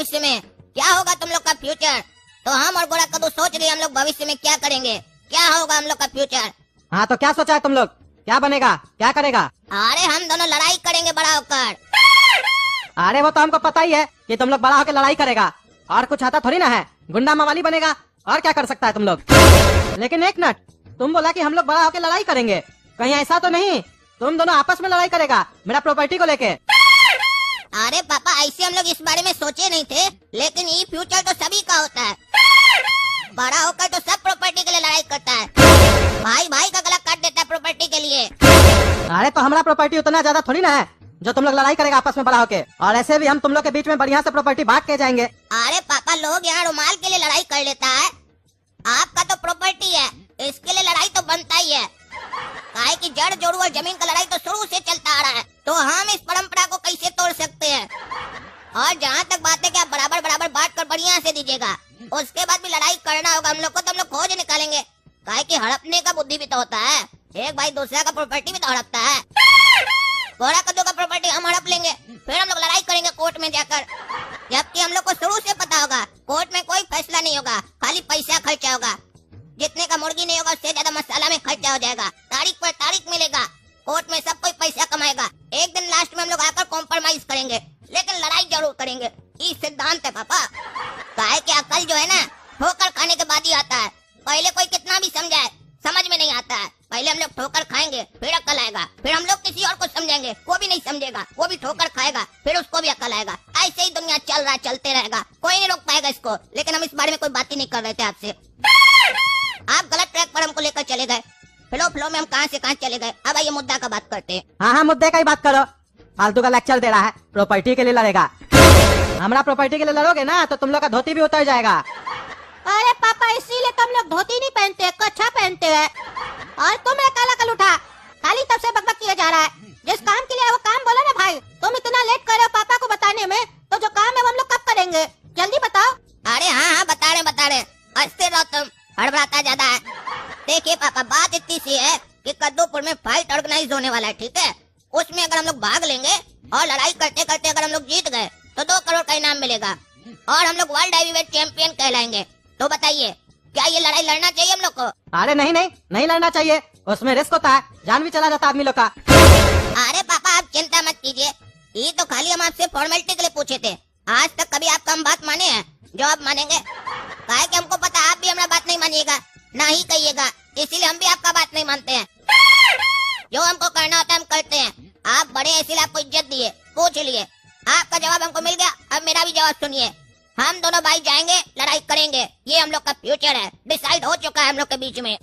भविष्य में क्या होगा तुम लोग का फ्यूचर। तो हम और गोरा कद्दू सोच रहे हम लोग भविष्य में क्या करेंगे, क्या होगा हम लोग का फ्यूचर। हाँ तो क्या सोचा है तुम लोग, क्या बनेगा, क्या करेगा? अरे हम दोनों लड़ाई करेंगे बड़ा होकर। अरे वो तो हमको पता ही है कि तुम लोग बड़ा होकर लड़ाई करेगा, और कुछ आता थोड़ी ना है, गुंडा मवाली बनेगा, और क्या कर सकता है तुम लोग। लेकिन एक मिनट, तुम बोला कि हम लोग बड़ा होकर लड़ाई करेंगे, कहीं ऐसा तो नहीं तुम दोनों आपस में लड़ाई करेगा मेरा प्रॉपर्टी को लेके? अरे पापा ऐसे हम लोग इस बारे में सोचे नहीं थे, लेकिन ये फ्यूचर तो सभी का होता है। बड़ा होकर तो सब प्रॉपर्टी के लिए लड़ाई करता है, भाई भाई का गला काट देता है प्रॉपर्टी के लिए। अरे तो हमारा प्रॉपर्टी उतना ज्यादा थोड़ी ना है जो तुम लोग लड़ाई करेगा आपस में बड़ा होके, और ऐसे भी हम तुम लोग के बीच में बढ़िया से प्रॉपर्टी बांट के जाएंगे। अरे पापा लोग यहाँ रुमाल के लिए लड़ाई कर लेता है, आपका तो प्रॉपर्टी है, इसके लिए लड़ाई तो बनता ही है। काहे की जड़ जोड़ और जमीन का लड़ाई तो शुरू से चलता आ रहा है, तो हम इस परंपरा को कैसे तोड़ सकते हैं। और जहाँ तक बात है कि आप बराबर बराबर बांट कर बढ़िया से दीजिएगा, उसके बाद भी लड़ाई करना होगा हम लोग को, तो हम लोग खोज निकालेंगे। काहे की हड़पने का बुद्धि भी तो होता है, एक भाई दूसरा का प्रॉपर्टी भी तो हड़पता है। गोरा कद्दू का प्रॉपर्टी हम हड़प लेंगे, फिर हम लोग लड़ाई करेंगे कोर्ट में जाकर, जबकि हम लोग को शुरू से पता होगा कोर्ट में कोई फैसला नहीं होगा, खाली पैसा खर्चा होगा। जितने का मुर्गी नहीं होगा उससे ज्यादा मसाला में खर्चा हो जाएगा, तारीख पर तारीख मिलेगा, कोर्ट में सब कोई पैसा कमाएगा। एक दिन लास्ट में हम लोग आकर कॉम्प्रोमाइज करेंगे, लेकिन लड़ाई जरूर करेंगे। ये सिद्धांत है पापा। काहे कि अकल जो है ना ठोकर खाने के बाद ही आता है, पहले कोई कितना भी समझाए समझ में नहीं आता है। पहले हम लोग ठोकर खाएंगे फिर अकल आएगा, फिर हम लोग किसी और को समझाएंगे, वो भी नहीं समझेगा, वो भी ठोकर खाएगा, फिर उसको भी अकल आएगा। ऐसे ही दुनिया चल रहा चलते रहेगा, कोई नहीं रोक पाएगा इसको। लेकिन हम इस बारे में कोई बात ही नहीं कर रहे थे आपसे, आप गलत ट्रैक पर हमको लेकर चले गए। फ्लो में हम कहां से कहां चले गए। अब आइए मुद्दा का बात करते हैं। हाँ मुद्दे का ही बात करो, फालतू का लेक्चर दे रहा है। प्रॉपर्टी के लिए लड़ेगा, हमारा प्रॉपर्टी के लिए लड़ोगे ना तो तुम लोग का धोती भी उतर जाएगा। अरे पापा इसीलिए तुम लोग धोती नहीं पहनते, कच्छा पहनते हैं। और तुम काला कल उठा, खाली तब से बकबक किया जा रहा है। जिस काम के लिए वो काम बोला ना भाई, तुम इतना लेट कर रहे हो पापा को बताने में, तो जो काम है वो हम लोग कब करेंगे, जल्दी बताओ। अरे हाँ बता रहे, अस्थिर रहो तुम, हड़बड़ाता ज्यादा है। देखिए पापा बात इतनी सी है कि कद्दूपुर में फाइट ऑर्गेनाइज होने वाला है, ठीक है। उसमें अगर हम लोग भाग लेंगे और लड़ाई करते करते अगर हम लोग जीत गए तो 2 करोड़ का इनाम मिलेगा, और हम लोग वर्ल्ड हैवीवेट चैंपियन कहलाएंगे। तो बताइए क्या ये लड़ाई लड़ना चाहिए हम लोग को? अरे नहीं लड़ना चाहिए, उसमें रिस्क होता है, जान भी चला जाता आदमी लोग का। अरे पापा आप चिंता मत कीजिए, ये तो खाली हम आपसे फॉर्मेलिटी के लिए पूछे थे। आज तक कभी आपका हम बात माने हैं जो आप मानेंगे? काहे कि हमको पता आप भी हमारा बात नहीं मानिएगा, ना ही कहिएगा, इसीलिए हम भी आपका बात नहीं मानते हैं। जो हमको करना होता है हम करते हैं। आप बड़े हैं इसीलिए आपको इज्जत दिए, पूछ लिए, आपका जवाब हमको मिल गया। अब मेरा भी जवाब सुनिए, हम दोनों भाई जाएंगे लड़ाई करेंगे, ये हम लोग का फ्यूचर है, डिसाइड हो चुका है हम लोग के बीच में।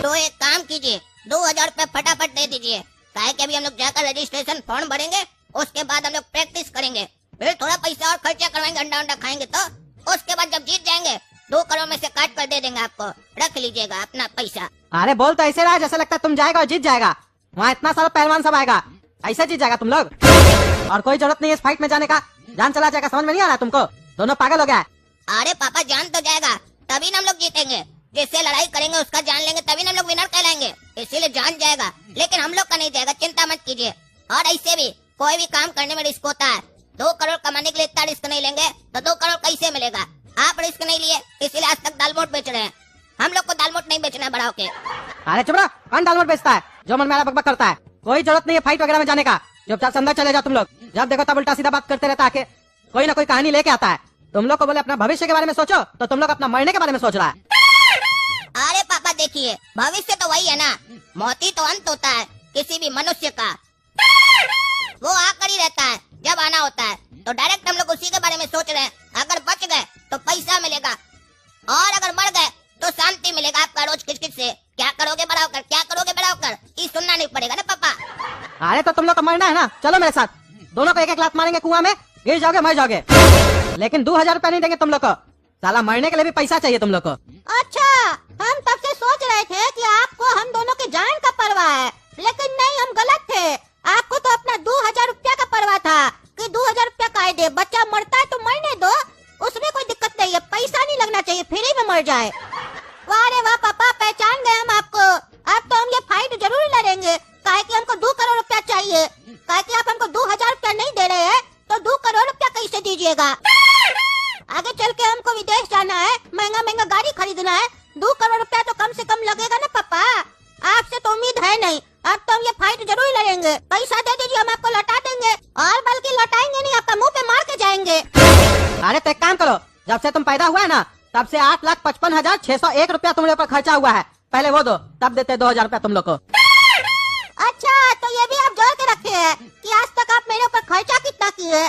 तो एक काम कीजिए, 2000 रुपए फटाफट दे दीजिए, काहे कि अभी हम लोग जाकर रजिस्ट्रेशन फॉर्म भरेंगे, उसके बाद हम लोग प्रैक्टिस करेंगे, फिर थोड़ा पैसा और खर्चा करवाएंगे, अंडा खाएंगे, तो उसके बाद जब जीत जाएंगे 2 करोड़ में से काट कर दे देंगे आपको, रख लीजिएगा अपना पैसा। अरे बोल तो ऐसे रहा जैसे लगता है तुम जाएगा और जीत जाएगा, वहाँ इतना सारा पहलवान सब आएगा, ऐसे जीत जाएगा तुम लोग, और कोई जरूरत नहीं है इस फाइट में जाने का, जान चला जाएगा। समझ में नहीं आ रहा तुमको? दोनों पागल हो गया है। अरे पापा जान तो जाएगा तभी ना हम लोग जीतेंगे, जिससे लड़ाई करेंगे उसका जान लेंगे तभी ना हम लोग विनर कहलाएंगे, इसीलिए जान जाएगा, लेकिन हम लोग का नहीं जाएगा, चिंता मत कीजिए। और ऐसे भी कोई भी काम करने में रिस्क होता है, 2 करोड़ कमाने के लिए इतना रिस्क नहीं लेंगे तो 2 करोड़ कैसे मिलेगा। आप रिस्क नहीं लिए इसीलिए आज तक दालमोट बेच रहे हैं, हम लोग को दालमोट नहीं बेचना है बड़ा होके। अरे चुप रहो, कौन दालमोट बेचता है, जो मन में आ रहा बकबक करता है। कोई जरूरत नहीं है फाइट वगैरह में जाने का, चुपचाप से अंदर चले जाओ तुम लोग। जब देखो तब उल्टा सीधा बात करते रहता है, कोई ना कोई कहानी लेके आता है। तुम लोग को बोले अपना भविष्य के बारे में सोचो तो तुम लोग अपना मरने के बारे में सोच रहा है। अरे पापा देखिए भविष्य तो वही है ना, मौत ही तो अंत होता है किसी भी मनुष्य का, वो आकर ही रहता है जब आना होता है। तो डायरेक्ट हम लोग उसी के बारे में सोच रहे हैं। अगर बच गए तो पैसा मिलेगा, और अगर मर गए तो शांति मिलेगा आपका रोज खिचखिच से। क्या करोगे बड़ा होकर, क्या करोगे बड़ा होकर, ये सुनना नहीं पड़ेगा ना पापा। अरे तो तुम लोग को मरना है ना, चलो मेरे साथ, दोनों को 1-1 लात मारेंगे, कुआं में गिर जाओगे मर जाओगे, लेकिन 2000 रुपए नहीं देंगे तुम लोग को, साला मरने के लिए भी पैसा चाहिए तुम लोग को। अच्छा हम तब से सोच रहे थे कि आपको हम दोनों के जान का परवाह है, लेकिन नहीं हम गलत थे। आपको तो अपना 2000 रुपया का परवाह था कि 2000 रुपया का दे, बच्चा मरता है तो मरने दो, उसमें कोई दिक्कत नहीं है, पैसा नहीं लगना चाहिए, फ्री में मर जाए। वाह रे वाह पापा, पहचान गए हम आपको। अब तो हम ये फाइट जरूर लड़ेंगे, काहे कि हमको 2 करोड़ रुपया चाहिए। काहे कि आप हमको 2000 रुपया नहीं दे रहे हैं तो 2 करोड़ रुपया कैसे दीजिएगा। खरीदना है 2 करोड़ रुपया तो कम से कम लगेगा ना पापा। आपसे तो उम्मीद है नहीं, अब तो हम ये फाइट जरूर लड़ेंगे। पैसा दे दीजिए, हम आपको लौटा देंगे, और बल्कि लौटाएंगे नहीं, आपका मुंह पे मार के जाएंगे। अरे तो एक काम करो, जब से तुम पैदा हुआ है ना तब से 8,55,601 रुपया तुम्हारे ऊपर खर्चा हुआ है। पहले वो दो, तब देते 2,000 रुपया तुम लोग को। अच्छा, तो ये भी आप जोड़ के रखे हैं कि आज तक आप मेरे ऊपर खर्चा कितना किए?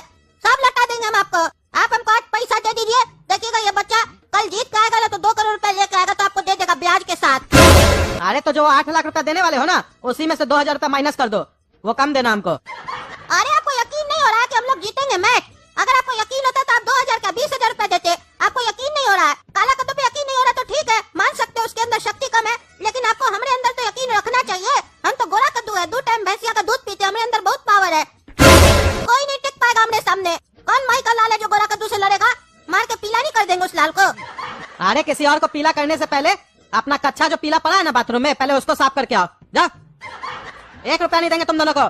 सब लौटा देंगे हम आपको। आप हमको आज पैसा दे दीजिए, देखिएगा ये बच्चा कल जीत के आएगा ना तो 2 करोड़ रुपया लेके आएगा, तो आपको दे देगा ब्याज के साथ। अरे तो जो 8 लाख रुपया देने वाले हो ना, उसी में से 2,000 रुपया माइनस कर दो, वो कम देना हमको। अरे आपको यकीन नहीं हो रहा है कि हम लोग जीतेंगे मैच? अगर आपको यकीन होता तो आप 2,000 का 20,000 रुपया देते। आपको यकीन नहीं हो रहा है, काला कद्दू पे यकीन नहीं हो रहा तो ठीक है, मान सकते हो उसके अंदर शक्ति कम है, लेकिन आपको हमारे अंदर तो यकीन रखना चाहिए। हम तो गोरा कद्दू है, 2 टाइम भैंसिया का दूध पीते, हमारे अंदर बहुत पावर है। कोई नहीं टिक पाएगा हमारे सामने। कौन माई का लाल है जो गोरा कद्दू से लड़ेगा? मार के पीला नहीं कर देंगे उस लाल को। अरे किसी और को पीला करने से पहले अपना कच्चा जो पीला पड़ा है ना बाथरूम में, पहले उसको साफ करके आओ। जा, 1 रुपया नहीं देंगे तुम दोनों को,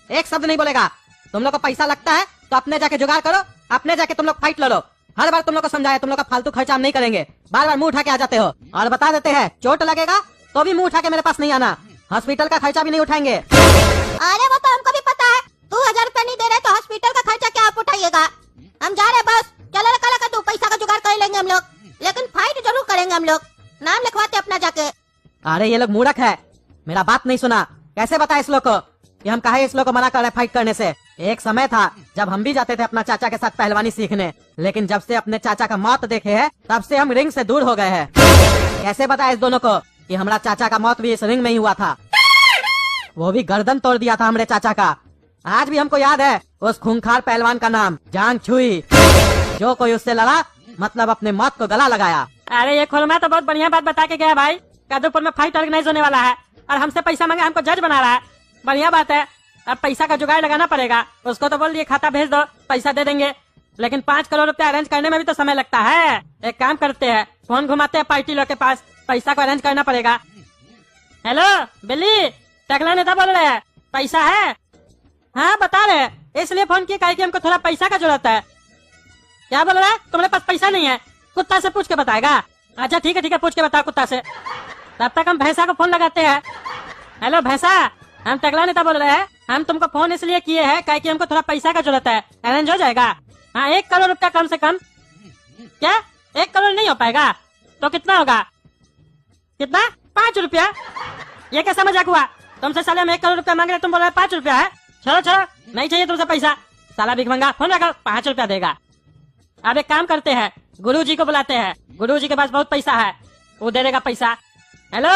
एक शब्द नहीं बोलेगा। तुम लोग को पैसा लगता है तो अपने जाके जुगाड़ करो, अपने जाके तुम लोग फाइट लड़ो। हर बार तुम लोग को समझाया, तुम लोग का फालतू खर्चा हम नहीं करेंगे, बार बार मुंह उठा के आ जाते हो। और बता देते हैं, चोट लगेगा तो भी मुंह उठा के मेरे पास नहीं आना, हॉस्पिटल का खर्चा भी नहीं उठाएंगे। अरे वो तो हमको भी पता है, 2,000 रुपया नहीं दे रहे तो हॉस्पिटल का खर्चा क्या आप उठाइएगा? हम जा रहे बस, चलो रे काला कद्दू, पैसा का जुगाड़ कर लेंगे हम लोग, लेकिन फाइट जरूर करेंगे हम लोग। नाम लिखवाते अपना जाके। अरे ये लोग मूर्ख है, मेरा बात नहीं सुना। कैसे बताए इस लोग को कि हम कहे इस लोग को मना कर रहे फाइट करने से? एक समय था जब हम भी जाते थे अपना चाचा के साथ पहलवानी सीखने, लेकिन जब से अपने चाचा का मौत देखे है तब से हम रिंग से दूर हो गए हैं। कैसे बताए इस दोनों को कि हमारा चाचा का मौत भी इस रिंग में ही हुआ था, वो भी गर्दन तोड़ दिया था हमारे चाचा का। आज भी हमको याद है उस खूंखार पहलवान का नाम, जांग छुई। जो कोई उससे लड़ा मतलब अपने मौत को गला लगाया। अरे ये खोलमा तो बहुत बढ़िया बात बता के गया भाई, कद्दूपुर में फाइट ऑर्गेनाइज होने वाला है और हमसे पैसा मांगे, हमको जज बना रहा है। बढ़िया बात है, अब पैसा का जुगाड़ लगाना पड़ेगा। उसको तो बोल दिए खाता भेज दो, पैसा दे देंगे, लेकिन 5 करोड़ रुपया अरेंज करने में भी तो समय लगता है। एक काम करते हैं, फोन घुमाते हैं पार्टी लोग के पास, पैसा को अरेंज करना पड़ेगा। हेलो बिल्ली, टकला नेता बोल रहे हैं, पैसा है? हाँ बता रहे, इसलिए फोन किया कि हमको थोड़ा पैसा का जरूरत है। क्या बोल रहा है, तुम्हारे पास पैसा नहीं है? कुत्ता से पूछ के बताएगा? अच्छा ठीक है, पूछ के बताओ कुत्ता से। तब तक हम भैंसा को फोन लगाते हैं। हेलो भैंसा, हम टकला नेता बोल रहे हैं, हम तुमको फोन इसलिए किए हैं कि हमको थोड़ा पैसा का जरूरत है, अरेंज हो जाएगा? हाँ 1 करोड़ रुपया कम से कम। क्या 1 करोड़ नहीं हो पाएगा? तो कितना होगा? कितना? 5 रुपया? ये कैसा मजाक हुआ? तुमसे साले हम 1 करोड़ रुपया मांग रहे, तुम बोल रहे 5 रुपया है? छोड़ो छोड़ो, नहीं चाहिए तुमसे पैसा, साला भिखमंगा। फोन रखो, 5 रुपया देगा। अब एक काम करते हैं, गुरुजी को बुलाते हैं, गुरुजी के पास बहुत पैसा है, वो दे देगा पैसा। हेलो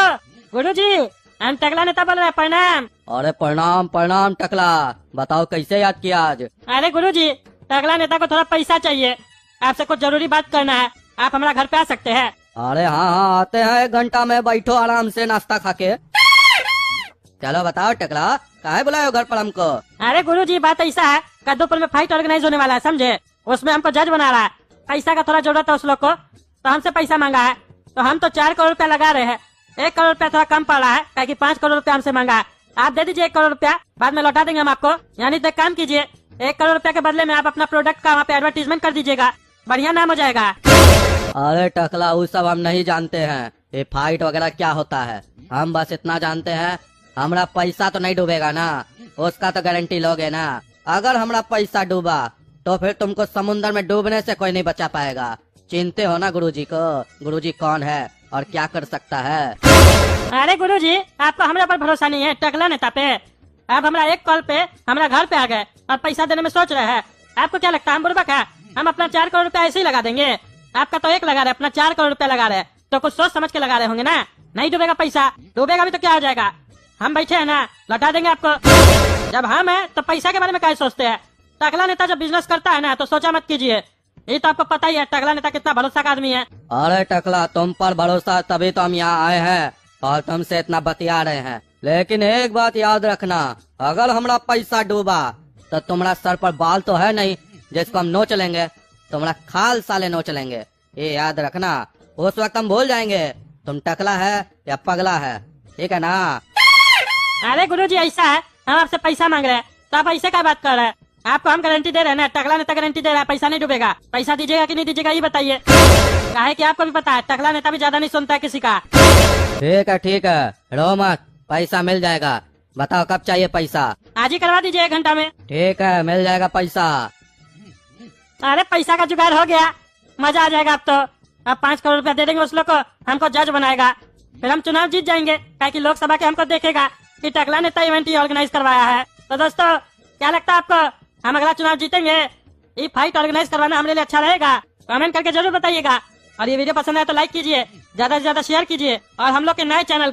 गुरुजी, हम टकला नेता बोल रहे हैं, प्रणाम। अरे प्रणाम प्रणाम टकला, बताओ कैसे याद किया आज? अरे गुरुजी, टकला नेता को थोड़ा पैसा चाहिए, आपसे कुछ जरूरी बात करना है, आप हमारा घर पे आ सकते हैं? अरे हाँ हाँ आते हैं, 1 घंटा में, बैठो आराम से नाश्ता खा के। चलो बताओ टकला, काहे बुलाए हो घर पर हमको? अरे गुरुजी बात ऐसा है, कद्दूपुर में फाइट ऑर्गेनाइज होने वाला है, समझे? उसमें हमको जज बना रहा है, पैसा का थोड़ा जरूरत है उस लोग को, तो हमसे पैसा मांगा है। तो हम तो 4 करोड़ रुपया लगा रहे हैं, 1 करोड़ रुपया थोड़ा कम पड़ रहा है, कि 5 करोड़ रुपया हमसे मांगा है। आप दे दीजिए 1 करोड़ रुपया, बाद में लौटा देंगे हम आपको। यानी तो एक काम कीजिए, 1 करोड़ रुपया के बदले में आप अपना प्रोडक्ट का वहाँ पे एडवर्टीजमेंट कर दीजिएगा, बढ़िया नाम हो जाएगा। अरे टकला, वो सब हम नहीं जानते हैं, ये फाइट वगैरह क्या होता है। हम बस इतना जानते हैं, हमारा पैसा तो नहीं डूबेगा ना, उसका तो गारंटी लोगे ना। अगर हमारा पैसा डूबा तो फिर तुमको समुद्र में डूबने से कोई नहीं बचा पाएगा। चिंते हो ना गुरुजी को? गुरुजी कौन है और क्या कर सकता है? अरे गुरुजी, आपको हमारे ऊपर भरोसा नहीं है, टकला नेता पे? आप हमारा 1 कॉल पे हमारा घर पे आ गए और पैसा देने में सोच रहे हैं। आपको क्या लगता है हम बुर्बक है? हम अपना 4 करोड़ रुपया ऐसे ही लगा देंगे? आपका तो 1 लगा रहे, अपना 4 करोड़ रुपया लगा रहे, तो कुछ सोच समझ के लगा रहे होंगे ना। नहीं डूबेगा पैसा, डूबेगा भी तो क्या हो जाएगा, हम बैठे हैं ना, लौटा देंगे आपको। जब हम है तो पैसा के बारे में क्या सोचते हैं? टकला नेता जब बिजनेस करता है ना तो सोचा मत कीजिए, ये तो आपको पता ही है टकला नेता कितना भरोसा का आदमी है। अरे टकला, तुम पर भरोसा तभी तो हम यहाँ आए हैं और तुमसे इतना बतिया रहे हैं, लेकिन एक बात याद रखना, अगर हमारा पैसा डूबा तो तुम्हारा सर पर बाल तो है नहीं जिसको हम नोच लेंगे, तुम्हारा खाल साले नोच लेंगे, ये याद रखना। उस वक्त हम भूल जाएंगे तुम टकला है या पगला है, ठीक है ना? अरे गुरुजी ऐसा है, हम आपसे पैसा मांग रहे हैं तो आप ऐसे क्या बात कर रहे हैं? आपको हम गारंटी दे रहे हैं ना, टकला नेता गारंटी दे रहा है, पैसा नहीं डूबेगा। पैसा दीजिएगा कि नहीं दीजिएगा ये बताइए। काहे कि आपको भी पता है टकला नेता भी ज्यादा नहीं सुनता है किसी का। ठीक है, रो मत, पैसा मिल जाएगा। बताओ कब चाहिए पैसा? आज ही करवा दीजिए 1 घंटा में। ठीक है, मिल जाएगा पैसा। अरे पैसा का जुगाड़ हो गया, मजा आ जाएगा। अब तो अब 5 करोड़ रुपया दे देंगे उस लोग को, हमको जज बनाएगा, फिर हम चुनाव जीत जाएंगे। काहे कि लोकसभा के हमको देखेगा कि टकला नेता इवेंट ही ऑर्गेनाइज करवाया है। तो दोस्तों क्या लगता है आपको, हम अगला चुनाव जीतेंगे? ये फाइट ऑर्गेनाइज करवाना हमारे लिए अच्छा रहेगा? कमेंट करके जरूर बताइएगा। और ये वीडियो पसंद आए तो लाइक कीजिए, ज्यादा से ज्यादा शेयर कीजिए। और हम लोग के नए चैनल